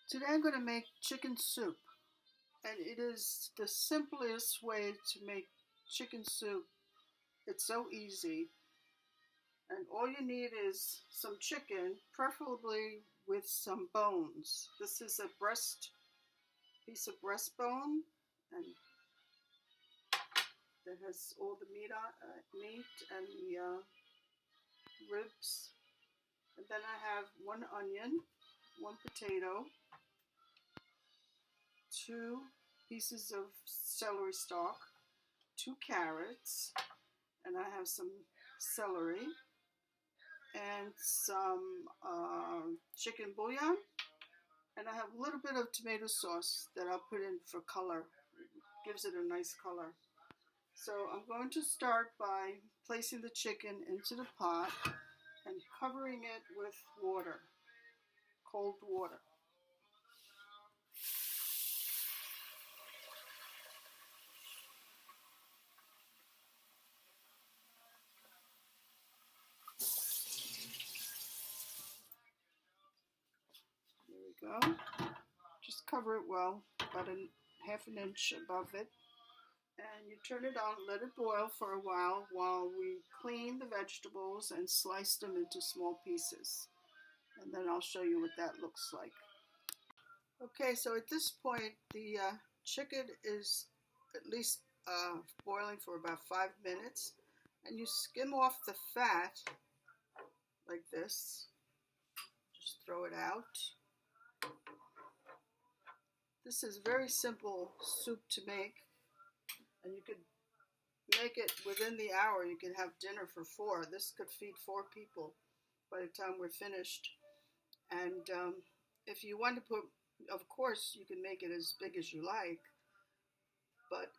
Today I'm going to make chicken soup, and it is the simplest way to make chicken soup. It's so easy, and all you need is some chicken, preferably with some bones. This is a piece of breastbone, and that has all the meat and the ribs. And then I have one onion, one potato, two pieces of celery stalk, two carrots, and I have some celery and some chicken bouillon, and I have a little bit of tomato sauce that I'll put in for color. It gives it a nice color. So I'm going to start by placing the chicken into the pot and covering it with water, cold water. There we go. Just cover it well, about half an inch above it. And you turn it on, let it boil for a while we clean the vegetables and slice them into small pieces. And then I'll show you what that looks like. Okay, so at this point, the chicken is at least boiling for about 5 minutes. And you skim off the fat like this. Just throw it out. This is very simple soup to make. And you could make it within the hour. You can have dinner for 4. This could feed 4 people by the time we're finished. And if you want to put, of course, you can make it as big as you like, but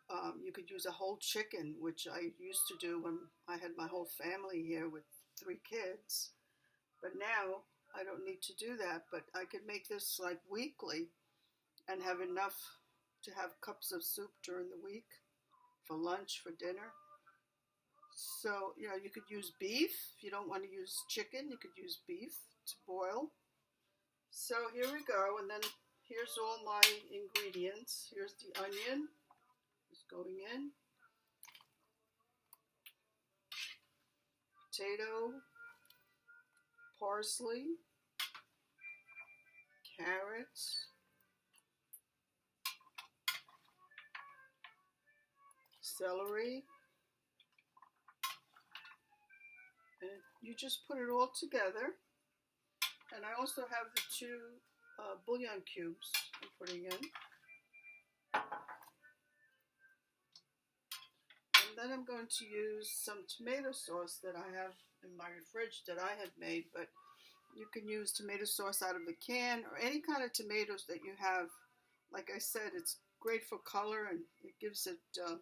you could use a whole chicken, which I used to do when I had my whole family here with 3 kids. But now I don't need to do that, but I could make this like weekly and have enough to have cups of soup during the week for lunch, for dinner. So, you could use beef. If you don't want to use chicken, you could use beef to boil. So here we go, and then here's all my ingredients. Here's the onion, it's going in. Potato, parsley, carrots, celery, and you just put it all together. And I also have the 2 bouillon cubes I'm putting in. And then I'm going to use some tomato sauce that I have in my fridge that I had made, but you can use tomato sauce out of a can or any kind of tomatoes that you have. Like I said, it's great for color and it gives it a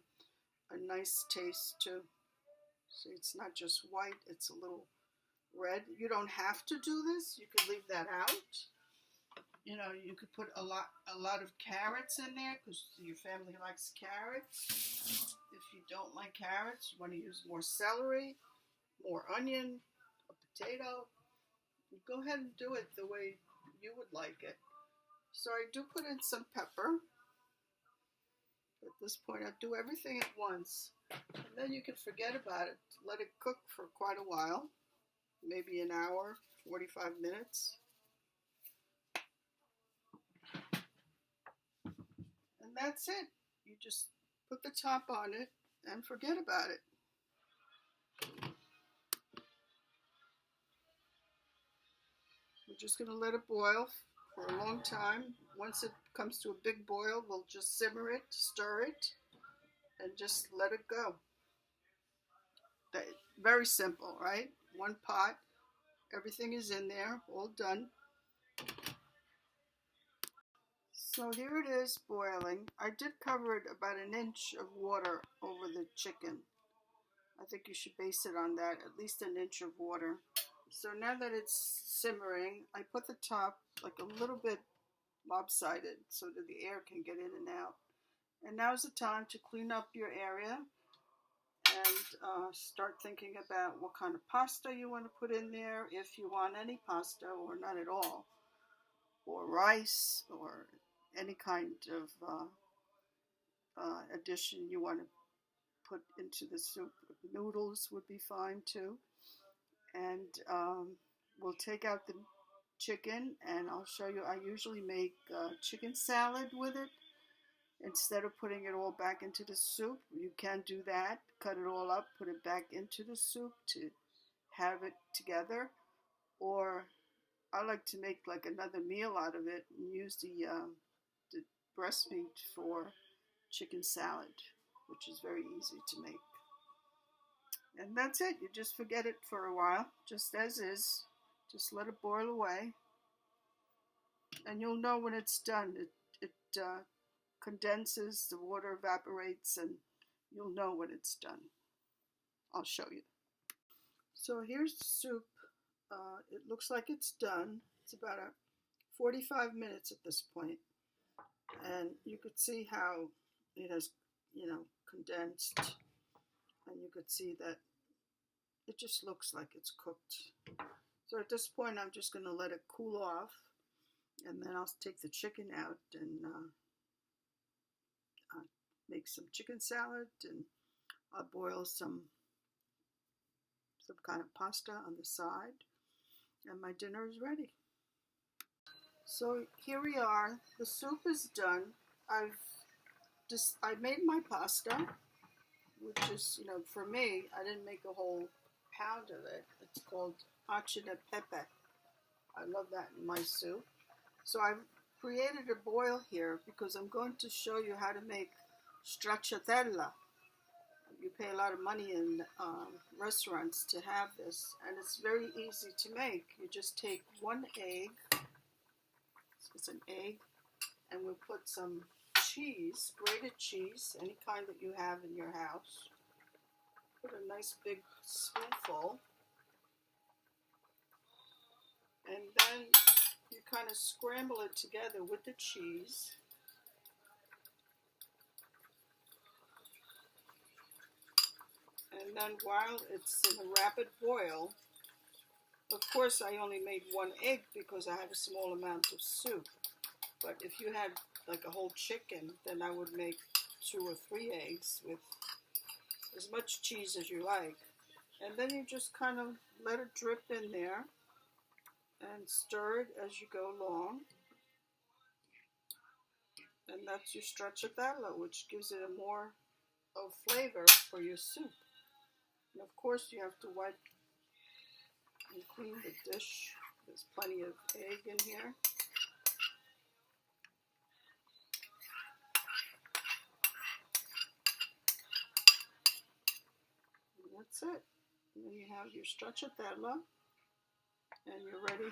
nice taste too. See, it's not just white, it's a little red. You don't have to do this. You could leave that out. You could put a lot of carrots in there because your family likes carrots. If you don't like carrots, you want to use more celery, more onion, a potato. Go ahead and do it the way you would like it. So I do put in some pepper. At this point, I do everything at once. And then you can forget about it. Let it cook for quite a while. Maybe an hour, 45 minutes. And that's it. You just put the top on it and forget about it. We're just going to let it boil for a long time. Once it comes to a big boil, we'll just simmer it, stir it, and just let it go. Very simple, right? One pot, everything is in there, all done. So here it is boiling. I did cover it about an inch of water over the chicken. I think you should base it on that, at least an inch of water. So now that it's simmering, I put the top like a little bit lopsided so that the air can get in and out. And now's the time to clean up your area and start thinking about what kind of pasta you want to put in there, if you want any pasta or not at all. or rice or any kind of addition you want to put into the soup. Noodles would be fine too. And we'll take out the chicken, and I'll show you. I usually make chicken salad with it instead of putting it all back into the soup. You can do that. Cut it all up, put it back into the soup to have it together. Or I like to make like another meal out of it and use the breast meat for chicken salad, which is very easy to make. And that's it. You just forget it for a while, just as is. Just let it boil away. And you'll know when it's done. It condenses, the water evaporates, and you'll know when it's done. I'll show you. So here's the soup. It looks like it's done. It's about 45 minutes at this point. And you could see how it has, condensed. And you could see that it just looks like it's cooked. So at this point, I'm just going to let it cool off. And then I'll take the chicken out and make some chicken salad. And I'll boil some kind of pasta on the side. And my dinner is ready. So here we are. The soup is done. I made my pasta, which is, for me, I didn't make a whole pound of it. It's called cacio e pepe. I love that in my soup. So I've created a boil here because I'm going to show you how to make stracciatella. You pay a lot of money in restaurants to have this, and it's very easy to make. You just take one egg, it's an egg, and we'll put some cheese, grated cheese, any kind that you have in your house. Put a nice big spoonful, and then you kind of scramble it together with the cheese. And then while it's in a rapid boil, of course I only made one egg because I have a small amount of soup. But if you had like a whole chicken, then I would make 2 or 3 eggs with as much cheese as you like. And then you just kind of let it drip in there and stir it as you go along. And that's your stracciatella, which gives it a more of flavor for your soup. And of course you have to wipe and clean the dish. There's plenty of egg in here. And that's it. And then you have your stracciatella and you're ready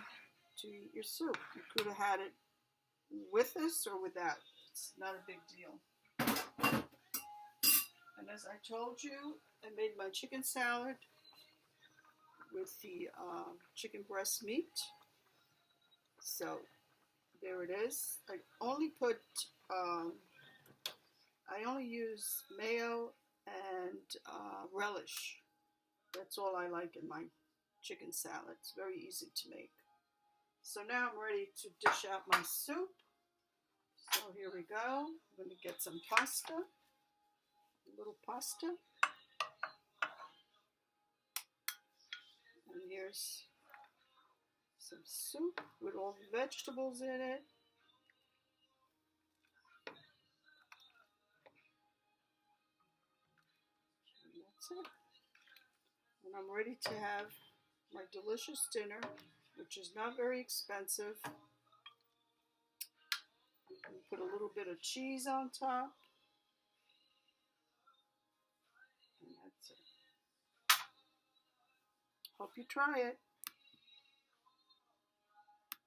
to eat your soup. You could have had it with this or without. It's not a big deal. And as I told you, I made my chicken salad with the chicken breast meat. So there it is. I only use mayo and relish. That's all I like in my chicken salad. It's very easy to make. So now I'm ready to dish out my soup. So here we go. I'm going to get some pasta, a little pasta. And here's some soup with all the vegetables in it. And that's it. And I'm ready to have my delicious dinner, which is not very expensive. And put a little bit of cheese on top. And that's it. Hope you try it.